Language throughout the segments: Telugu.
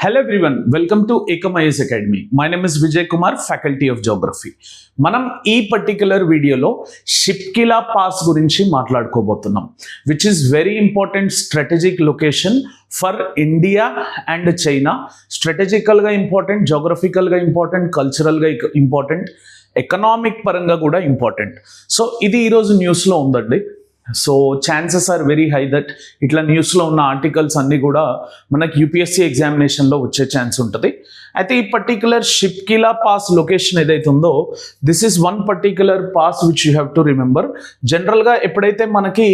Hello everyone, welcome to Ekam IAS Academy. My name is Vijay Kumar, Faculty of Geography. మనం ఈ పర్టిక్యులర్ వీడియోలో షిప్కిలా పాస్ గురించి మాట్లాడుకోబోతున్నాం, which is very important strategic location for India and China. స్ట్రాటజికల్గా ఇంపార్టెంట్, జోగ్రఫికల్గా ఇంపార్టెంట్, కల్చరల్గా ఇంపార్టెంట్, ఎకనామిక్ పరంగా కూడా ఇంపార్టెంట్. సో ఇది ఈరోజు న్యూస్లో ఉందండి. So chances are very high that ఇట్లా న్యూస్లో ఉన్న ఆర్టికల్స్ అన్నీ కూడా మనకి యూపీఎస్సీ ఎగ్జామినేషన్లో వచ్చే ఛాన్స్ ఉంటుంది. అయితే ఈ పర్టిక్యులర్ షిప్కిలా పాస్ లొకేషన్ ఏదైతే ఉందో, this is one particular pass which you have to remember. జనరల్గా ఎప్పుడైతే మనకి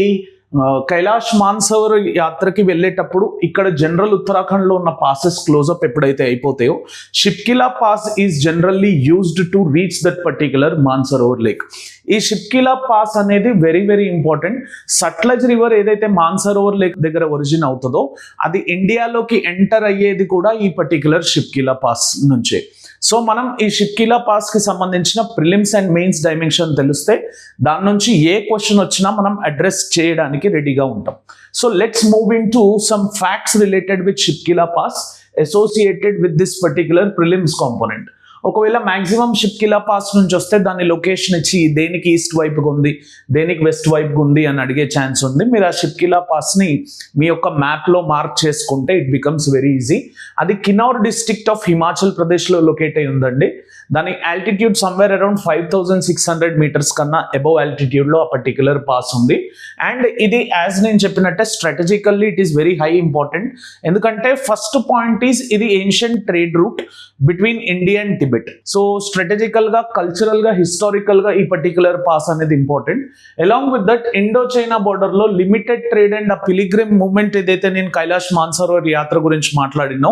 కైలాష్ మాన్సరోవర్ యాత్రకి వెళ్ళేటప్పుడు ఇక్కడ జనరల్ ఉత్తరాఖండ్లో ఉన్న పాసెస్ క్లోజప్ ఎప్పుడైతే అయిపోతాయో, Shipki La pass is generally used to reach that particular Mansarovar lake. ఈ షిప్కిలా పాస్ అనేది very very important. Sutlej river ఏదైతే మాన్సరోవర్ లేక్ దగ్గర ఒరిజిన్ అవుతుందో, అది ఇండియాలోకి ఎంటర్ అయ్యేది కూడా ఈ పర్టిక్యులర్ షిప్కిలా పాస్ నుంచే. సో మనం ఈ షిప్కిలా పాస్కి సంబంధించిన ప్రిలిమ్స్ అండ్ మెయిన్స్ డైమెన్షన్ తెలిస్తే దాని నుంచి ఏ క్వశ్చన్ వచ్చినా మనం అడ్రస్ చేయడానికి రెడీగా ఉంటాం. So let's move in to some facts related with Shipki La pass associated with this particular prelims component. ఒకవేళ మ్యాక్సిమం షిప్కిలా పాస్ నుంచి వస్తే దాని లొకేషన్ ఇచ్చి దేనికి ఈస్ట్ వైపుగా ఉంది, దేనికి వెస్ట్ వైపుగా ఉంది అని అడిగే ఛాన్స్ ఉంది. మీరు ఆ షిప్కిలా పాస్ని మీ యొక్క మ్యాప్లో మార్క్ చేసుకుంటే ఇట్ బికమ్స్ వెరీ ఈజీ. అది కిన్నౌర్ డిస్ట్రిక్ట్ ఆఫ్ హిమాచల్ ప్రదేశ్లో లొకేట్ అయి ఉందండి. దాని ఆల్టిట్యూడ్ సమ్వేర్ అరౌండ్ 5600 మీటర్స్ కన్నా అబౌవ్ ఆల్టిట్యూడ్లో ఆ పర్టిక్యులర్ పాస్ ఉంది. అండ్ ఇది యాజ్ నేను చెప్పినట్టే strategically it is very high important. ఎందుకంటే ఫస్ట్ పాయింట్ ఈజ్ ఇది ancient trade route between India and Tibet. So స్ట్రాటజికల్గా, కల్చరల్గా, హిస్టారికల్గా ఈ పర్టిక్యులర్ పాస్ అనేది important. Along with that Indo China బోర్డర్లో లిమిటెడ్ ట్రేడ్ అండ్ ఆ పిలిగ్రిమ్ మూవ్మెంట్ ఏదైతే నేను కైలాష్ మాన్సరోవర్ యాత్ర గురించి మాట్లాడినో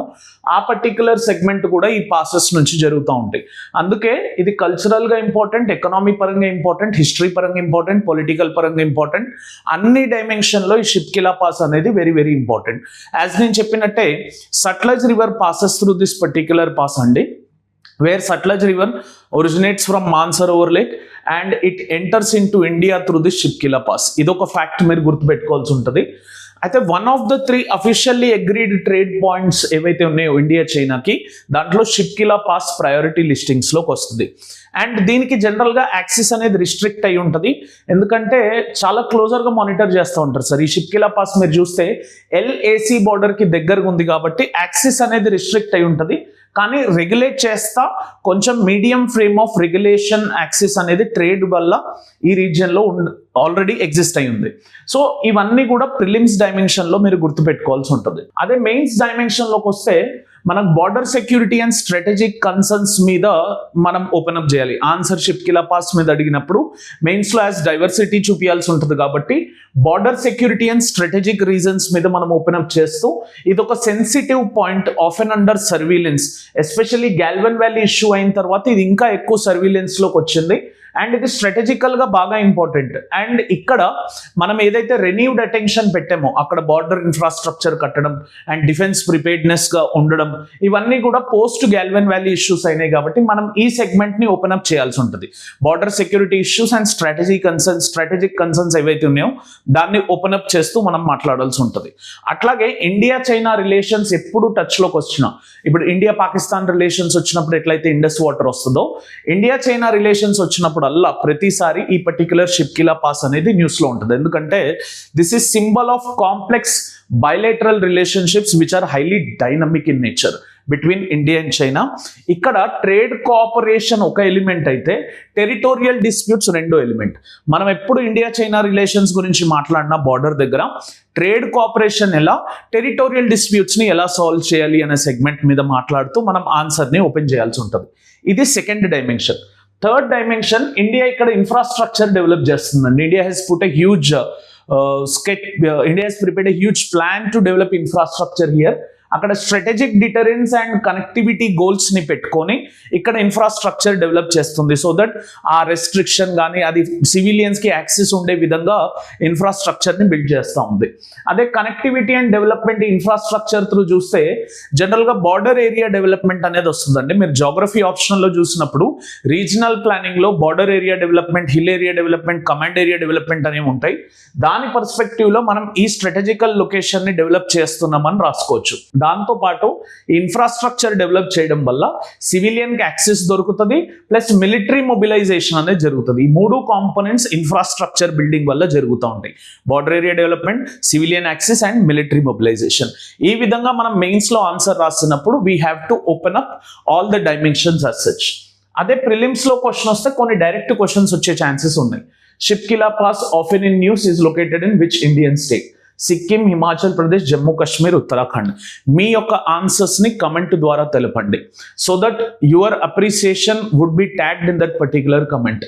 ఆ పర్టిక్యులర్ సెగ్మెంట్ కూడా ఈ పాసెస్ నుంచి జరుగుతూ ఉంటాయి. అందుకే ఇది కల్చరల్గా ఇంపార్టెంట్, ఎకనామీ పరంగా ఇంపార్టెంట్, హిస్టరీ పరంగా ఇంపార్టెంట్, పొలిటికల్ పరంగా ఇంపార్టెంట్. అన్ని డైమెన్షన్లో ఈ షిప్కిలా పాస్ అనేది వెరీ వెరీ ఇంపార్టెంట్. యాజ్ నేను చెప్పినట్టే Sutlej river passes through this particular pass అండి, where Sutlej river originates from Mansarovar lake and it enters into India through the Shipkila pass. ఇదొక ఫ్యాక్ట్ మీరు గుర్తుపెట్టుకోవాల్సి ఉంటుంది. అయితే one of the 3 officially agreed trade points ఏవైతే ఉన్నాయో ఇండియా చైనాకి, దాంట్లో షిప్కిలా పాస్ ప్రయారిటీ లిస్టింగ్స్లోకి వస్తుంది. అండ్ దీనికి జనరల్గా యాక్సిస్ అనేది రిస్ట్రిక్ట్ అయి ఉంటుంది, ఎందుకంటే చాలా క్లోజర్గా మానిటర్ చేస్తూ ఉంటారు సార్. ఈ షిప్కిలా పాస్ మీరు చూస్తే LAC బార్డర్కి దగ్గరగా ఉంది కాబట్టి యాక్సిస్ అనేది రిస్ట్రిక్ట్ అయి ఉంటుంది. కానీ రెగ్యులేట్ చేస్తా కొంచెం medium frame of regulation axis అనేది ట్రేడ్ వల్ల ఈ రీజియన్లో ఆల్రెడీ ఎగ్జిస్ట్ అయి ఉంది. సో ఇవన్నీ కూడా ప్రిలిమ్స్ డైమెన్షన్లో మీరు గుర్తుపెట్టుకోవాల్సి ఉంటుంది. అదే మెయిన్స్ డైమెన్షన్లోకి వస్తే మనకు border security and strategic concerns మీద మనం ఓపెన్ అప్ చేయాలి. ఆన్సర్ షిప్కిలా పాస్ మీద అడిగినప్పుడు మెయిన్స్లో యాజ్ డైవర్సిటీ చూపించాల్సి ఉంటుంది కాబట్టి border security and strategic reasons మీద మనం ఓపెన్ అప్ చేస్తూ ఇది ఒక sensitive point often under surveillance, especially Galwan valley issue అయిన తర్వాత ఇది ఇంకా ఎక్కువ సర్వీలెన్స్లోకి వచ్చింది. అండ్ ఇది స్ట్రాటజికల్గా బాగా ఇంపార్టెంట్. అండ్ ఇక్కడ మనం ఏదైతే రెన్యూడ్ అటెన్షన్ పెట్టామో అక్కడ బార్డర్ ఇన్ఫ్రాస్ట్రక్చర్ కట్టడం అండ్ డిఫెన్స్ ప్రిపేర్డ్నెస్గా ఉండడం, ఇవన్నీ కూడా పోస్ట్ గాల్వన్ వ్యాలీ ఇష్యూస్ అయినాయి కాబట్టి మనం ఈ సెగ్మెంట్ని ఓపెన్ అప్ చేయాల్సి ఉంటుంది. Border security issues and strategic concerns ఏవైతే ఉన్నాయో దాన్ని ఓపెన్ అప్ చేస్తూ మనం మాట్లాడాల్సి ఉంటుంది. అట్లాగే ఇండియా చైనా రిలేషన్స్ ఎప్పుడు టచ్లోకి వచ్చినా, ఇప్పుడు ఇండియా పాకిస్తాన్ రిలేషన్స్ వచ్చినప్పుడు ఎట్లయితే ఇండస్ వాటర్ వస్తుందో, ఇండియా చైనా రిలేషన్స్ వచ్చినప్పుడు అల్లా ప్రతిసారి ఈ పర్టిక్యులర్ షిప్కిలా పాస్ అనేది న్యూస్లో ఉంటుంది. ఎందుకంటే this is symbol of complex bilateral relationships which are highly dynamic in nature between India and China. ఇక్కడ ట్రేడ్ కోఆపరేషన్ ఒక ఎలిమెంట్ అయితే టెరిటోరియల్ డిస్ప్యూట్స్ రెండో ఎలిమెంట్. మనం ఎప్పుడు ఇండియా చైనా రిలేషన్స్ గురించి మాట్లాడినా బార్డర్ దగ్గర ట్రేడ్ కోఆపరేషన్ ఎలా, టెరిటోరియల్ డిస్ప్యూట్స్ని ఎలా సాల్వ్ చేయాలి అనే సెగ్మెంట్ మీద మాట్లాడుతూ మనం ఆన్సర్ని ఓపెన్ చేయాల్సి ఉంటుంది. ఇది second dimension. Third dimension, India ఇక్కడ ఇన్ఫ్రాస్ట్రక్చర్ డెవలప్ చేస్తుందండి. India has put a huge India has prepared a huge plan to develop infrastructure here. అక్కడ స్ట్రాటజిక్ డిటరెన్స్ అండ్ కనెక్టివిటీ గోల్స్ని పెట్టుకొని ఇక్కడ ఇన్ఫ్రాస్ట్రక్చర్ డెవలప్ చేస్తుంది. సో దట్ ఆ రెస్ట్రిక్షన్ కానీ అది సివిలియన్స్కి యాక్సెస్ ఉండే విధంగా ఇన్ఫ్రాస్ట్రక్చర్ని బిల్డ్ చేస్తూ ఉంది. అదే connectivity and development infrastructure through చూస్తే జనరల్గా బార్డర్ ఏరియా డెవలప్మెంట్ అనేది వస్తుందండి. మీరు జాగ్రఫీ ఆప్షన్లో చూసినప్పుడు రీజనల్ ప్లానింగ్లో border area development, hill area development, command area development అనేవి ఉంటాయి. దాని పర్స్పెక్టివ్లో మనం ఈ స్ట్రాటజికల్ లొకేషన్ని డెవలప్ చేస్తున్నామని రాసుకోవచ్చు. దాంతో పాటు ఇన్ఫ్రాస్ట్రక్చర్ డెవలప్ చేయడం వల్ల సివిలియన్కి యాక్సెస్ దొరుకుతుంది, ప్లస్ మిలిటరీ మొబిలైజేషన్ అనేది జరుగుతుంది. ఈ 3 కాంపోనెంట్స్ ఇన్ఫ్రాస్ట్రక్చర్ బిల్డింగ్ వల్ల జరుగుతూ ఉంటాయి. Border area development, civilian access and military mobilisation. ఈ విధంగా మనం మెయిన్స్లో ఆన్సర్ రాసినప్పుడు we have to open up all the dimensions as such. అదే ప్రిలిమ్స్లో క్వశ్చన్ వస్తే కొన్ని డైరెక్ట్ క్వశ్చన్స్ వచ్చే ఛాన్సెస్ ఉన్నాయి. Shipki La pass often in news is located in which Indian state? Sikkim, Himachal Pradesh, Jammu Kashmir, Uttarakhand. మీ యొక్క ఆన్సర్స్ని కమెంట్ ద్వారా తెలపండి so that your appreciation would be tagged in that particular comment.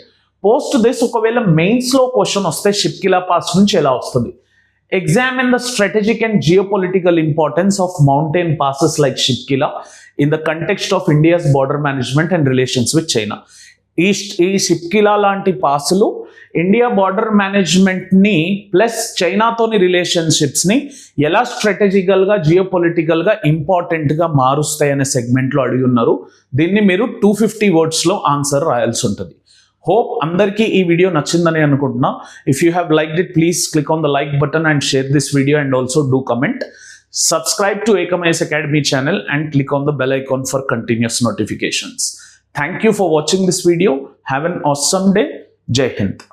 Post this ఒకవేళ మెయిన్స్లో క్వశ్చన్ వస్తే షిప్కిలా పాస్ నుంచి ఎలా వస్తుంది? Examine the strategic and geopolitical importance of mountain passes like Shipkila in the context of India's border management and relations with China. ఈ షిప్కిలా లాంటి పాసులు ఇండియా బార్డర్ మేనేజ్మెంట్ని ప్లస్ చైనాతోని రిలేషన్షిప్స్ని ఎలా స్ట్రాటజికల్గా జియోపొలిటికల్గా ఇంపార్టెంట్గా మారుస్తాయనే సెగ్మెంట్లో అడిగి ఉన్నారు. దీన్ని మీరు 250 వర్డ్స్లో ఆన్సర్ రాయాల్సి ఉంటుంది. హోప్ అందరికీ ఈ వీడియో నచ్చిందని అనుకుంటున్నా. If you have liked it, please click on the like button and share this video and also do comment. Subscribe to Ekam IAS Academy channel and click on the bell icon for continuous notifications. Thank you for watching this video. Have an awesome day. Jai Hind.